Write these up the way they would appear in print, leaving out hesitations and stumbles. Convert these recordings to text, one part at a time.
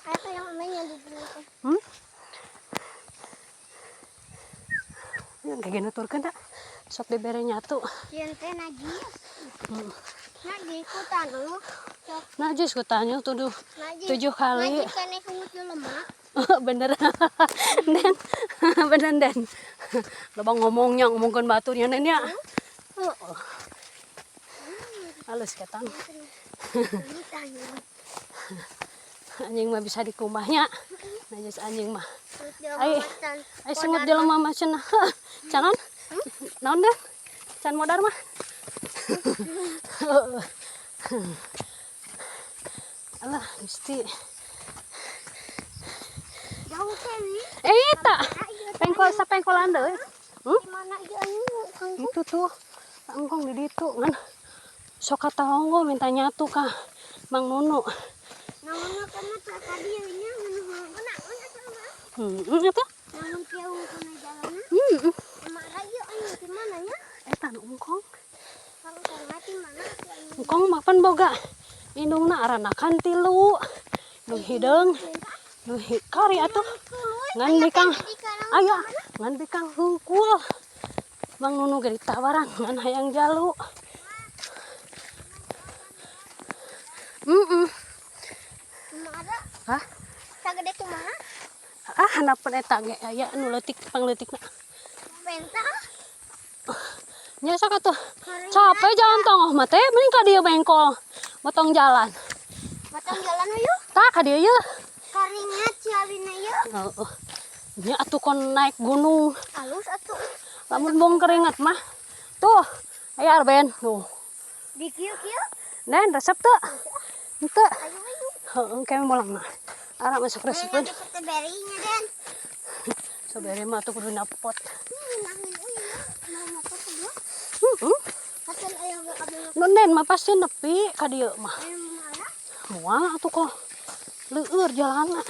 Apa yang mainnya di belakang? Yang kayak gini turkan tak? Sok diberi nyatu. Yang teh najis. Najis kutan lu. Najis kutanya tuh 7 kali. Najis kan ekut lemak. Bener. Den. Bener Den. Lebang ngomongnya ngomongkan baturnya Den ya. Halus ketang. Anjing mah bisa dikumahnya. Najis anjing mah. Ai sengut jelema mah cenah. Canon? Naon Den? Can modar mah. Alah, mesti. Jauh Kelly. Tak. Sapengkolan deui. Mana ieu anu? Itu tuh. Engkong di ditu ngan. Sok katonggo minta nyatu ka Mang Nunu. Namunna kana tadi nya mana Itu? namun keung kana jalanna. Emak ieu anu di mana nya? Eta nu engkong. Kalau mati mana? Engkong mapan boga. Indungna aranakan 3. Nu hideung. Nu kari atuh. Ngan bikang. Aya, ngan bikang hungkul. Mang Nunu ge ditawaran ngan hayang jalu. Ada. Hah? Sagede kumaha? Hanapan eta ge aya nu leutik pangleutikna. Penta. Nya sok atuh. Capek jalan tengah mah teh mending ka dieu bengkol. Motong jalan. Motong jalan yuk. Tah ka dieu yeuh. Keringat cialina yuk. Heeh. Nya atuh kon naik gunung. Alus atuh. Lamun bong keringat mah. Tuh, aya Arben. Tuh. Di kieu-kieu. Den resep teu. Henteu. Ayo ayo. Heeh, kami molang mah. Ara masuk resepkeun. Strawberry-nya Den. Sabere mah atuh kudu napot. Nangin euy. Mau motor kedua. Hasil aya abang. Nun Den mah pasti nepi ka dieu mah. Aya mana? Moal atuh kok. Leueur jalanna.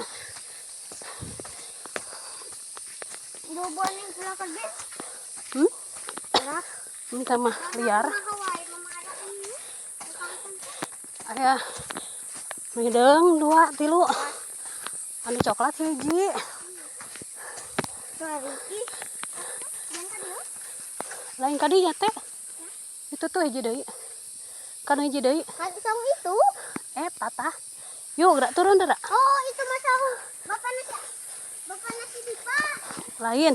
Boboan yang pulang kerja. Minta mah liar. Aya hideung 2, 3. Anu coklat hiji. Lain kadinya teh. Itu tuh hiji deui. Kan hiji deui. Saung itu? Tah. Yuk, gerak turun dah. Oh, itu mah saung. Bapak nasi Dipa. Lain.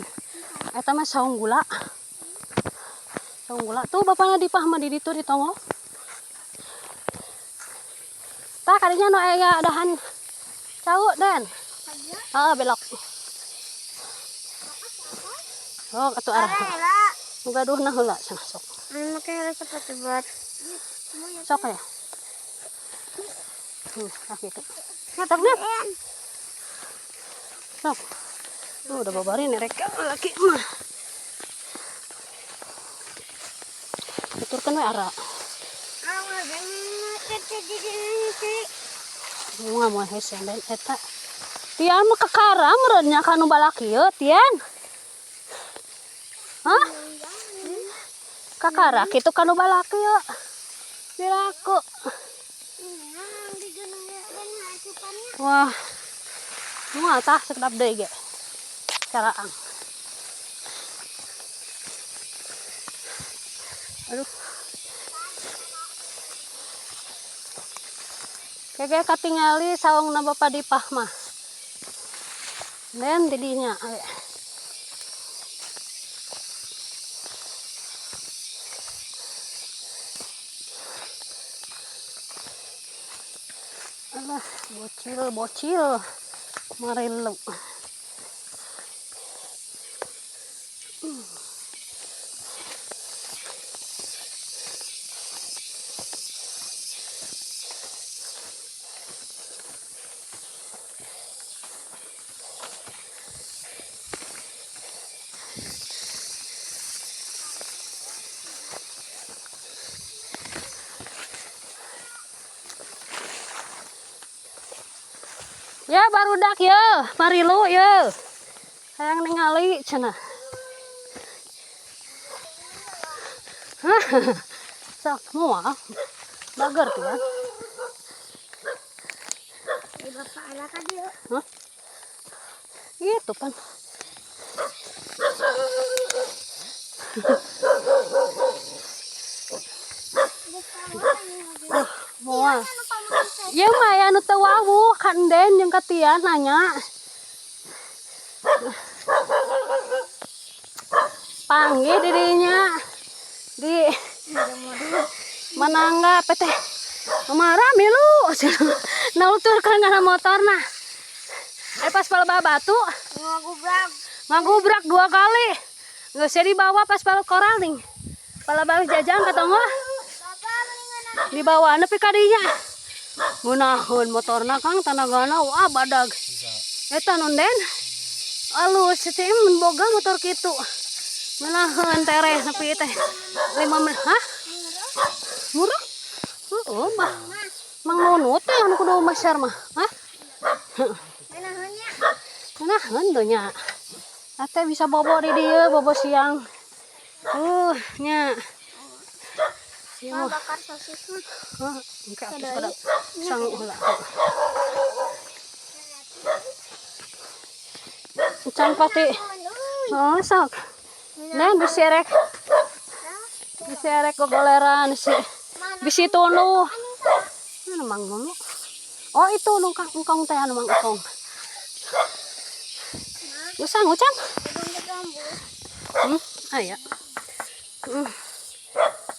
Eta mah saung gula. Saung gula tuh bapakna Dipa mah di ditu di tongo. Tah kadinya nu aya dahan cau Den. Belok. Oh, atuh arah. Gaduhna heula cenah sok. Make resep buat. Sok ya. Gitu. Sok nih. Sok. Tuh udah babari nih rek laki mah. Tuturkeun we ara. Bunga moal hese dan eta. Tian mah kakara meureunnya kanu balaki yeuh, Tian. Hah? Kakara kitu kanu balaki yeuh. Dilaku. Wah. Moal tah sedap deui ge. Caraang. Aduh. Kege katingali saungna Bapak Dipah mah. Den didinya aya. Alah, bocil. Marilu. Ya barudak ya, marilu ya. Hayang ningali cenah. Sok moal. Bager tuh ya. bapak anak dia. Hah? Itu pan. Moal. Ya mah anu teu wawu kan den jeung katian nanya. Panggil dirinya di manangga PT marah milu naulturkan ngana motor nah pas pala batu ngagubrak 2 kali nggak usah dibawa pas pala koral nih pala balik jajan katonggo dibawa nepi kadinya ngunahun motorna kang tanagana wah badag eta nonden alus teh boga motor kitu menahan tereh nepi teh 5 menit hah murah oh mah mang nunut teh anu kudu masyar mah hah menahan tuh nya ate bisa bobo di dieu bobo siang nya siang bakar sosis mah engke atuh pada sang heula can pati sok nah diserek gogoleran si bisi tunu mana mang ngono oh itu nungkang teh anu mang ukong usang ucan aya